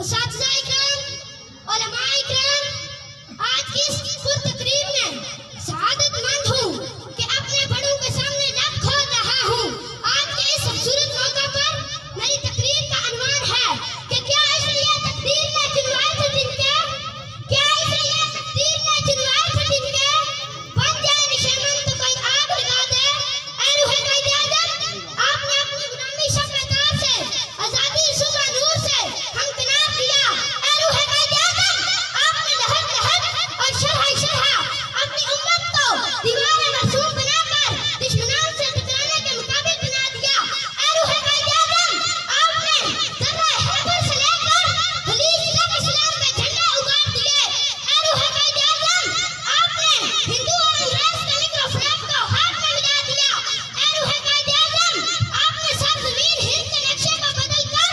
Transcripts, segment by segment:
اساتذہ اکرام، علماء اکرام، آج کی اس پرتقریب میں سعادت مند ہوں کہ اپنے بڑوں کے سامنے لب کھول رہا ہوں۔ آج کے اس خوبصورت موقع پر میری تقریر کا عنوان ہے کہ کیا اس لیے تقدیر نے چنوائے تھے جن کے بن جائے نشیمن تو کوئی آگ لگا دے۔ اے روح قائد اعظم، آپ نے اپنی غلامی شب تار سے آزادی صبح نور سے ہمکنار کیا۔ اے روح قائد اعظم، آپ نے لہر لہر اور شرح شرح اپنی امت کو دیوار مرسوم بنا کر دشمنان سے ٹکرانے کے مقابل بنا دیا۔ اے روح قائد اعظم، آپ نے ذرہ حیدر سے لے کر خلیج تک اسلام کے جھنڈے اگار دیے۔ اے روح قائد اعظم، آپ نے ہندو اور انگریز کے لکر و فریب کو ہاتھ میں ملا دیا۔ اے روح قائد اعظم، آپ نے سرزمین ہند کے نقشے کو بدل کر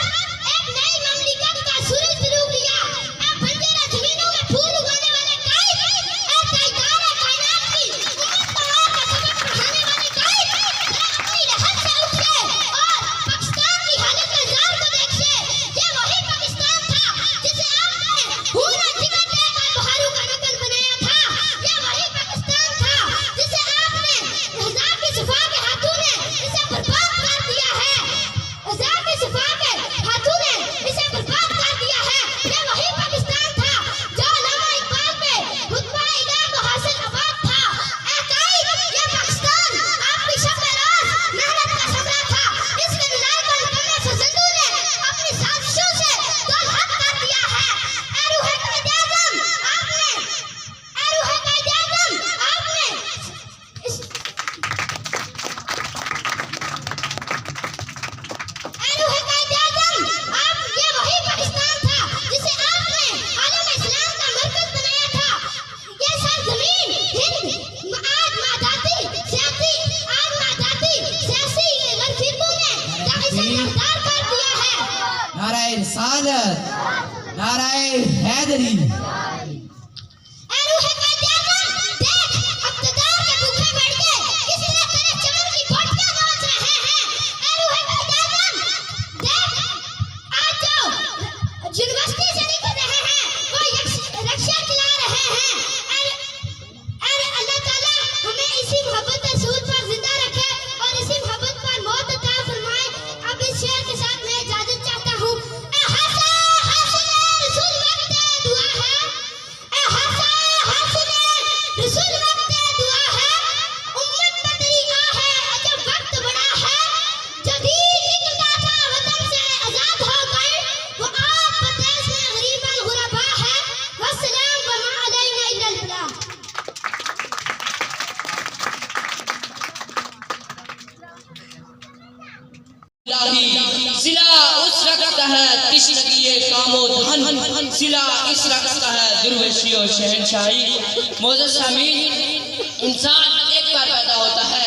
ایک نئی مملکت کا سورج طلوع کیا۔ اے بنجر زمینوں میں پھول اگانے والے قائد، اے تاجدار کائنات کی امت تمام کا سبق پڑھانے والے قائد، ذرا اپنی لہر سے اٹھیے اور پاکستان کی حالت زار کو دیکھیے۔ یہ وہی پاکستان تھا جسے آپ نے خون اور جگر دے کر بہاروں کا رکن بنایا تھا۔ یہ وہی پاکستان تھا جسے آپ نے احزاب کی صفا کے ہاتھوں نے اسے برباد کر دیا ہے۔ احزاب کی صفا کے ہاتھوں نے اسے برباد کر دیا ہے۔ یہ وہی پاکستان تھا جو علامہ اقبال پہ رتبہ الہ کو حاصل آباد تھا۔ اے قائد، یہ پاکستان آپ کی شب راز محنت کا ثمرہ تھا۔ اس کے نلائق اور نکمے فرزندوں نے اپنی سازشوں سے دولہت کر دیا ہے۔ اے روح قائد اعظم، آپ نے یہ وہی پاکستان تھا جسے آپ نے عالم اسلام کا مرکز بنایا تھا۔ یہ سرزمین ہند آج ماداتی سیاسی غرفیتوں نے اسے نمدار کر دیا ہے۔ نعرہ رسالت، نعرہ حیدری۔ اے روح قائد اعظم، دیکھ اقتدار کے بھوکے بیٹھے کس طرح تیرے چمن کی بوٹیاں نوچ رہے ہیں۔ اے روح قائد اعظم، دیکھ آج جو یونیورسٹی سے نکل رہے ہیں وہ رکشہ چلا رہے ہیں۔ اے اللہ تعالیٰ ہمیں اسی محبت رسول پر زندہ رکھے اور اسی محبت پر موت عطا فرمائے۔ اب اس شعر کے ساتھ میں اجازت چاہتا ہوں۔ اے حاصل رسول وقت دعا ہے، اے حاصل رسول وقت دعا ہے، امت میں تیری ہے عجب وقت بڑا ہے۔ جو دین نکلتا تھا وطن سے آزاد ہو گئے، وہ آپ پردیس میں غریب الغربا ہے۔ والسلام وما علینا الا البلاغ۔ سلا اس رقص کا ہے تشنگی کام و دھن، سلا اس رقص کا ہے درویشی و شہنشاہی۔ معزز سامعین، انسان ایک بار پیدا ہوتا ہے،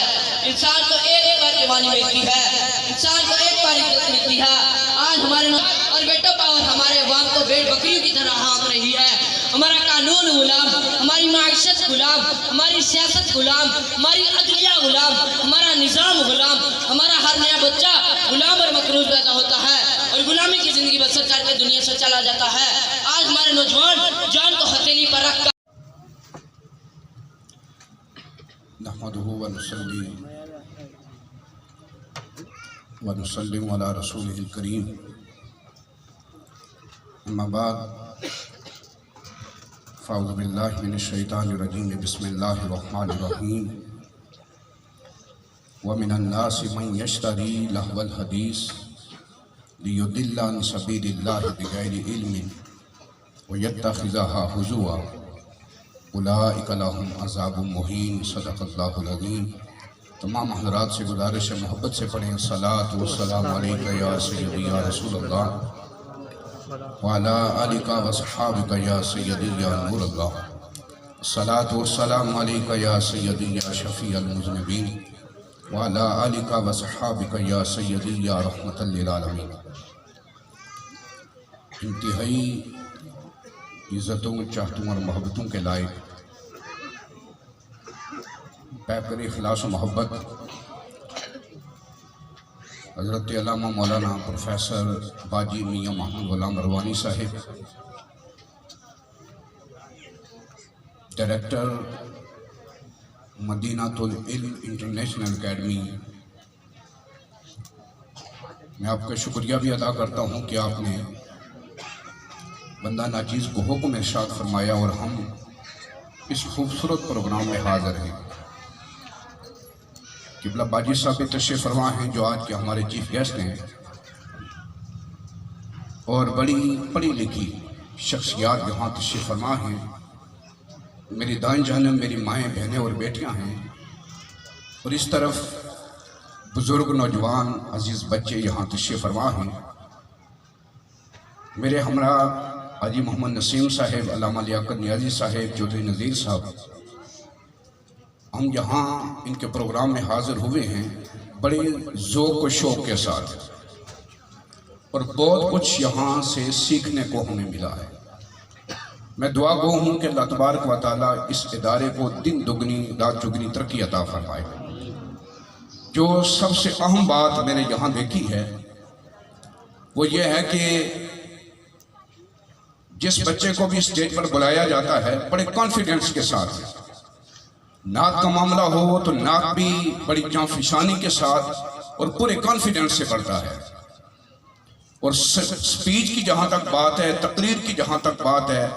انسان کو ایک بار جوانی ملتی ہے، انسان کو ایک بار عزت ملتی ہے۔ آج ہمارے اور بیٹوں کا اور ہمارے عوام کو بھیڑ بکریوں کی طرح ہانک رہی ہے۔ ہمارا قانون غلام، ہماری معاشرت غلام، ہماری سیاست غلام، ہماری عدلیہ غلام، ہمارا نظام غلام، ہمارا ہر نیا بچہ غلام اور مقروض پیدا ہوتا ہے اور غلامی کی زندگی بسر کر کے دنیا سے چلا جاتا ہے۔ آج ہمارے نوجوان جان کو ہتھیلی پر رکھ کر نحمده ونسلم علی رسوله الکریم، اما بعد فاعوذ باللہ من الشیطان الرجیم، بسم اللہ الرحمن الرحیم۔ ومن الناس من یشتری لہو الحدیث لیضل عن سبیل اللہ بغیر علم ویتخذها ہزوا اولئک لہم عذاب مہین۔ صدق اللہ العظیم۔ تمام حضرات سے گزارش ہے محبت سے پڑھیں الصلاۃ والسلام علیکہ یا سیدی یا رسول اللہ وعلی آلک وصحابک یا سیدی یا نور اللہ۔ الصلاۃ والسلام علیکہ یا سیدی یا شفیع المذنبین وعلی آلک وصحابک یا سیدی یا رحمت للعالمین۔ انتہائی عزتوں، چاہتوں اور محبتوں کے لائق پیکر اخلاص و محبت حضرت علامہ مولانا پروفیسر باجی میاں محمد غلام روانی صاحب، ڈائریکٹر مدینہ العلم انٹرنیشنل اکیڈمی، میں آپ کا شکریہ بھی ادا کرتا ہوں کہ آپ نے بندہ ناچیز کو حکم ارشاد فرمایا اور ہم اس خوبصورت پروگرام میں حاضر ہیں۔ قبلہ باجی صاحب بھی تشریف فرما ہیں جو آج کے ہمارے چیف گیسٹ ہیں، اور بڑی پڑھی لکھی شخصیات یہاں تشریف فرما ہیں۔ میری دائیں جانب میری مائیں بہنیں اور بیٹیاں ہیں، اور اس طرف بزرگ نوجوان عزیز بچے یہاں تشریف فرما ہیں۔ میرے ہمراہ حاجی محمد نسیم صاحب، علامہ لیاقت نیازی صاحب، چودھری نذیر صاحب، ہم یہاں ان کے پروگرام میں حاضر ہوئے ہیں بڑے ذوق و شوق کے ساتھ، اور بہت کچھ یہاں سے سیکھنے کو ہمیں ملا ہے۔ میں دعا گو ہوں کہ اللہ تبارک و تعالیٰ اس ادارے کو دن دگنی رات چگنی ترقی عطا فرمائے۔ جو سب سے اہم بات میں نے یہاں دیکھی ہے وہ یہ ہے کہ جس بچے کو بھی اسٹیج پر بلایا جاتا ہے بڑے کانفیڈنس کے ساتھ، نعت کا معاملہ ہو تو نعت بھی بڑی جانفشانی کے ساتھ اور پورے کانفیڈنس سے پڑھتا ہے، اور سپیچ کی جہاں تک بات ہے، تقریر کی جہاں تک بات ہے،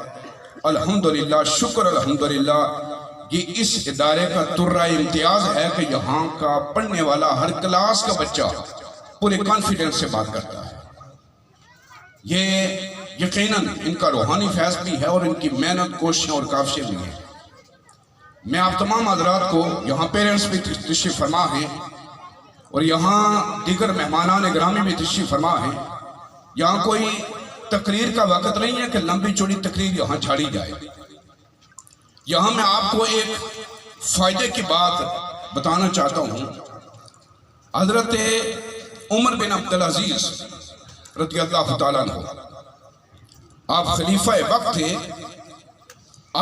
الحمدللہ، شکر الحمدللہ، یہ اس ادارے کا ترہ امتیاز ہے کہ یہاں کا پڑھنے والا ہر کلاس کا بچہ پورے کانفیڈنس سے بات کرتا ہے۔ یہ یقیناً ان کا روحانی فیض بھی ہے اور ان کی محنت، کوششیں اور کاوشیں بھی ہیں۔ میں آپ تمام حضرات کو، یہاں پیرنٹس بھی تشریف فرما ہیں اور یہاں دیگر مہمانان گرامی بھی تشریف فرما ہیں، یہاں کوئی تقریر کا وقت نہیں ہے کہ لمبی چوڑی تقریر یہاں جھاڑی جائے۔ یہاں میں آپ کو ایک فائدے کی بات بتانا چاہتا ہوں۔ حضرت عمر بن عبدالعزیز رضی اللہ تعالیٰ عنہ، آپ خلیفہ وقت تھے،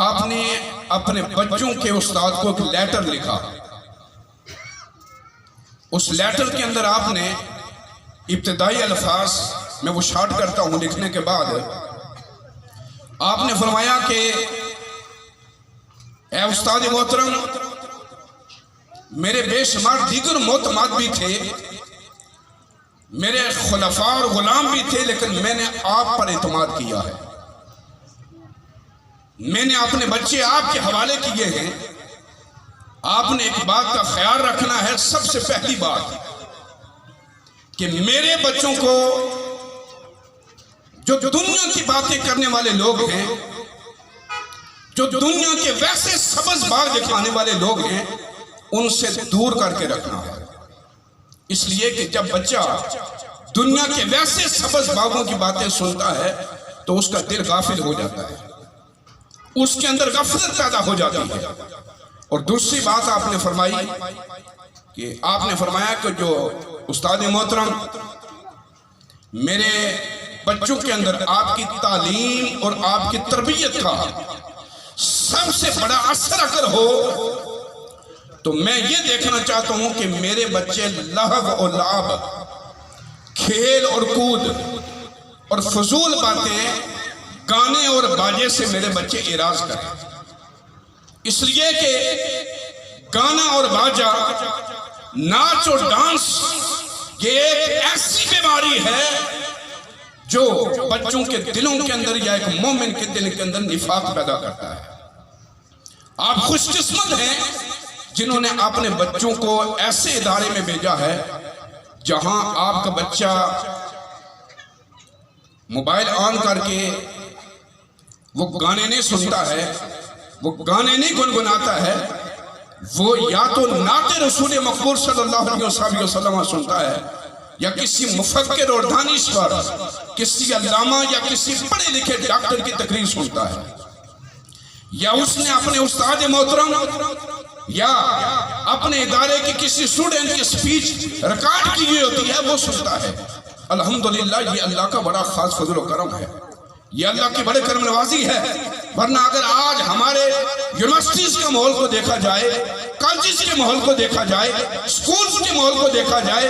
آپ نے اپنے بچوں کے استاد کو ایک لیٹر لکھا۔ اس لیٹر کے اندر آپ نے ابتدائی الفاظ میں وہ شارٹ کرتا ہوں لکھنے کے بعد آپ نے فرمایا کہ اے استاد محترم، میرے بے شمار دیگر معتمد بھی تھے، میرے خلفاء اور غلام بھی تھے، لیکن میں نے آپ پر اعتماد کیا ہے، میں نے اپنے بچے آپ کے حوالے کیے ہیں۔ آپ نے ایک بات کا خیال رکھنا ہے، سب سے پہلی بات کہ میرے بچوں کو جو دنیا کی باتیں کرنے والے لوگ ہیں، جو دنیا کے ویسے سبز باغ دکھانے والے لوگ ہیں، ان سے دور کر کے رکھنا ہے۔ اس لیے کہ جب بچہ دنیا کے ویسے سبز باغوں کی باتیں سنتا ہے تو اس کا دل غافل ہو جاتا ہے، اس کے اندر غفلت پیدا ہو جاتی ہے۔ اور دوسری بات آپ نے فرمائی کہ آپ نے فرمایا کہ جو استاد محترم میرے بچوں کے اندر آپ کی تعلیم اور آپ کی تربیت کا سب سے بڑا اثر اگر ہو تو میں یہ دیکھنا چاہتا ہوں کہ میرے بچے لہو اور لعب، کھیل اور کود اور فضول باتیں، گانے اور باجے سے میرے بچے اعراض کریں۔ اس لیے کہ گانا اور باجا، ناچ اور ڈانس یہ ایک ایسی بیماری ہے جو بچوں کے دلوں کے اندر یا ایک مومن کے دل کے اندر نفاق پیدا کرتا ہے۔ آپ خوش قسمت ہیں جنہوں نے اپنے بچوں کو ایسے ادارے میں بھیجا ہے جہاں آپ کا بچہ موبائل آن کر کے وہ گانے نہیں سنتا ہے، وہ گانے نہیں گنگناتا ہے، وہ یا تو نعت رسول مقبول صلی اللہ علیہ وسلم سنتا ہے، یا کسی مفکر اور دانشور، کسی علامہ یا کسی پڑھے لکھے ڈاکٹر کی تقریر سنتا ہے، یا اس نے اپنے استاد محترم یا اپنے ادارے کی کسی اسٹوڈنٹ کی سپیچ ریکارڈ کی ہوئی ہوتی ہے وہ سنتا ہے۔ الحمدللہ یہ اللہ کا بڑا خاص فضل و کرم ہے، یہ اللہ کی بڑے کرم نوازی ہے۔ ورنہ اگر آج ہمارے یونیورسٹیز کے ماحول کو دیکھا جائے، کالجز کے ماحول کو دیکھا جائے، سکولز کے ماحول کو دیکھا جائے،